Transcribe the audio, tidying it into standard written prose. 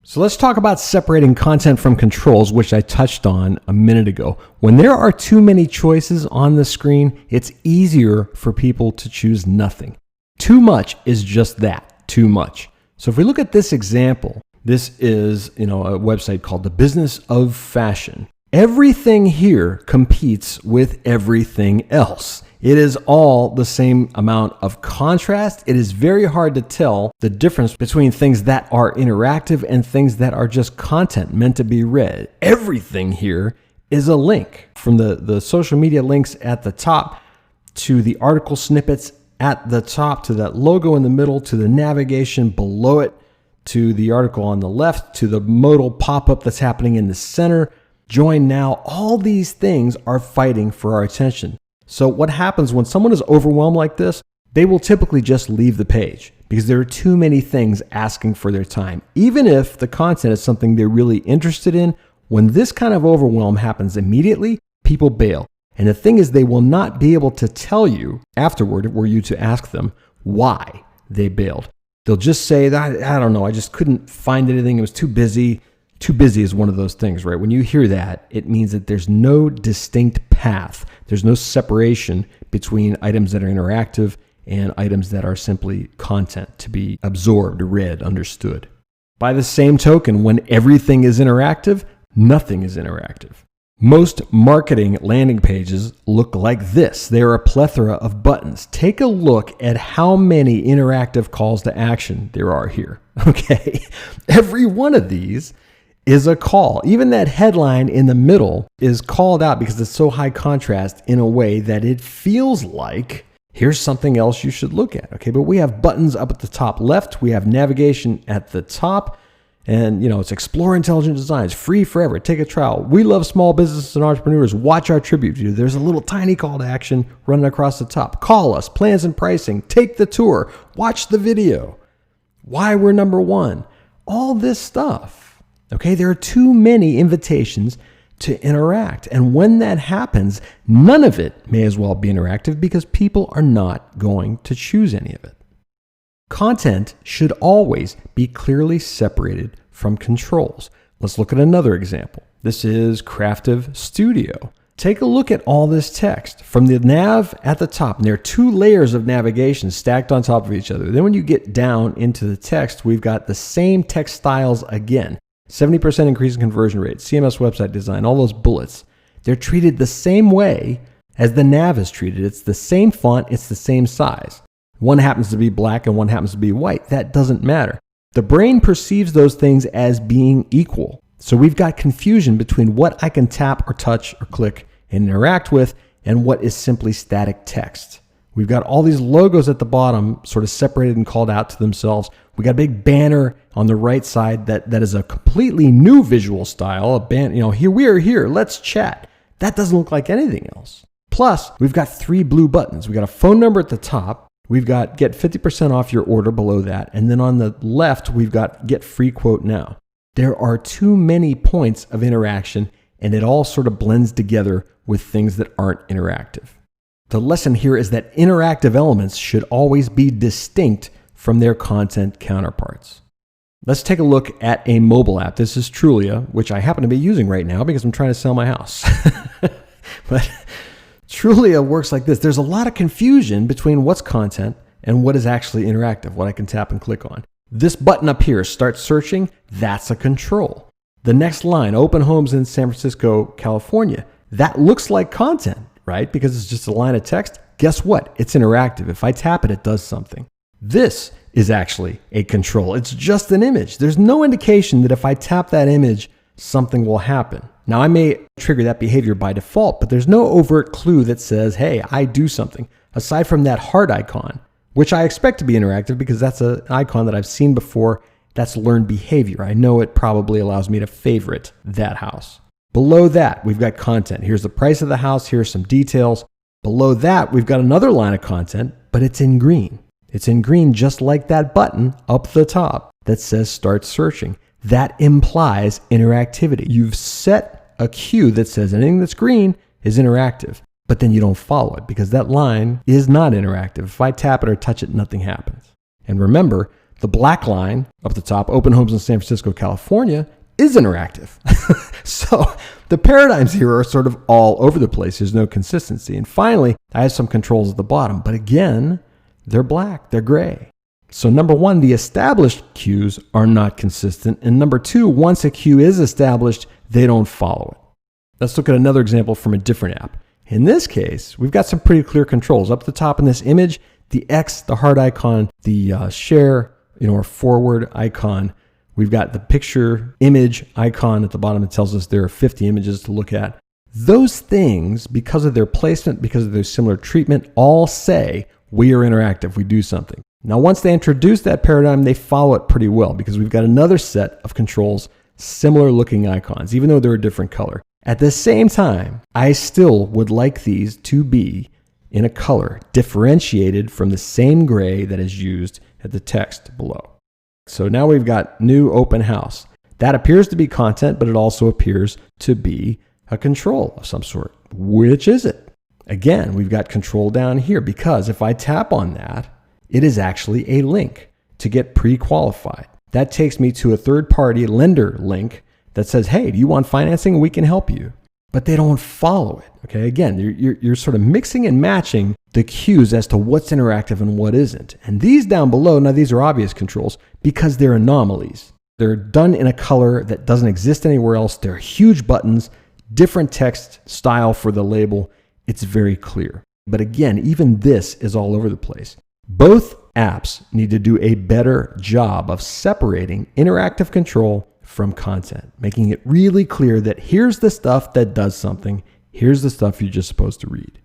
So let's talk about separating content from controls, which I touched on a minute ago. When there are too many choices on the screen, it's easier for people to choose nothing. Too much is just that, too much. So if we look at this example, this is, a website called The Business of Fashion. Everything here competes with everything else. It is all the same amount of contrast. It is very hard to tell the difference between things that are interactive and things that are just content meant to be read. Everything here is a link, from the social media links at the top to the article snippets at the top to that logo in the middle to the navigation below it to the article on the left to the modal pop-up that's happening in the center. Join now. All these things are fighting for our attention. So what happens when someone is overwhelmed like this, they will typically just leave the page because there are too many things asking for their time. Even if the content is something they're really interested in, when this kind of overwhelm happens immediately, people bail. And the thing is, they will not be able to tell you afterward, were you to ask them, why they bailed. They'll just say, I don't know, I just couldn't find anything, it was too busy. Too busy is one of those things, right? When you hear that, it means that there's no distinct path. There's no separation between items that are interactive and items that are simply content to be absorbed, read, understood. By the same token, when everything is interactive, nothing is interactive. Most marketing landing pages look like this. They are a plethora of buttons. Take a look at how many interactive calls to action there are here. Okay, every one of these is a call. Even that headline in the middle is called out because it's so high contrast in a way that it feels like here's something else you should look at. Okay, but we have buttons up at the top left. We have navigation at the top. And, it's explore intelligent designs, free forever, take a trial. We love small businesses and entrepreneurs. Watch our tribute video. There's a little tiny call to action running across the top. Call us, plans and pricing, take the tour, watch the video, why we're number one, all this stuff. Okay, there are too many invitations to interact. And when that happens, none of it may as well be interactive because people are not going to choose any of it. Content should always be clearly separated from controls. Let's look at another example. This is Craftive Studio. Take a look at all this text from the nav at the top. And there are two layers of navigation stacked on top of each other. Then when you get down into the text, we've got the same text styles again. 70% increase in conversion rate, CMS website design, all those bullets. They're treated the same way as the nav is treated. It's the same font, it's the same size. One happens to be black and one happens to be white. That doesn't matter. The brain perceives those things as being equal. So we've got confusion between what I can tap or touch or click and interact with and what is simply static text. We've got all these logos at the bottom sort of separated and called out to themselves. We got a big banner on the right side that is a completely new visual style. Here we are here, let's chat. That doesn't look like anything else. Plus, we've got three blue buttons. We got a phone number at the top. We've got get 50% off your order below that. And then on the left, we've got get free quote now. There are too many points of interaction and it all sort of blends together with things that aren't interactive. The lesson here is that interactive elements should always be distinct from their content counterparts. Let's take a look at a mobile app. This is Trulia, which I happen to be using right now because I'm trying to sell my house. But Trulia works like this. There's a lot of confusion between what's content and what is actually interactive, what I can tap and click on. This button up here, start searching, that's a control. The next line, open homes in San Francisco, California, that looks like content, right? Because it's just a line of text. Guess what? It's interactive. If I tap it, it does something. This is actually a control. It's just an image. There's no indication that if I tap that image, something will happen. Now, I may trigger that behavior by default, but there's no overt clue that says, hey, I do something. Aside from that heart icon, which I expect to be interactive because that's an icon that I've seen before. That's learned behavior. I know it probably allows me to favorite that house. Below that, we've got content. Here's the price of the house. Here's some details. Below that, we've got another line of content, but it's in green. It's in green just like that button up the top that says start searching. That implies interactivity. You've set a cue that says anything that's green is interactive, but then you don't follow it because that line is not interactive. If I tap it or touch it, nothing happens. And remember, The black line up the top, open homes in San Francisco, California, is interactive. So the paradigms here are sort of all over the place. There's no consistency. And finally, I have some controls at the bottom, but again, they're black, they're gray. So number one, the established cues are not consistent. And number two, once a cue is established, they don't follow it. Let's look at another example from a different app. In this case, we've got some pretty clear controls. Up the top in this image, the X, the heart icon, the share, or forward icon. We've got the picture image icon at the bottom. It tells us there are 50 images to look at. Those things, because of their placement, because of their similar treatment, all say we are interactive, we do something. Now, once they introduce that paradigm, they follow it pretty well because we've got another set of controls, similar looking icons, even though they're a different color. At the same time, I still would like these to be in a color differentiated from the same gray that is used at the text below. So now we've got new open house. That appears to be content, but it also appears to be a control of some sort. Which is it? Again, we've got control down here because if I tap on that, it is actually a link to get pre-qualified. That takes me to a third-party lender link that says, hey, do you want financing? We can help you. But they don't follow it. Okay, again, you're sort of mixing and matching the cues as to what's interactive and what isn't. And these down below, now these are obvious controls because they're anomalies. They're done in a color that doesn't exist anywhere else. They're huge buttons, different text style for the label. It's very clear. But again, even this is all over the place. Both apps need to do a better job of separating interactive control from content, making it really clear that here's the stuff that does something, here's the stuff you're just supposed to read.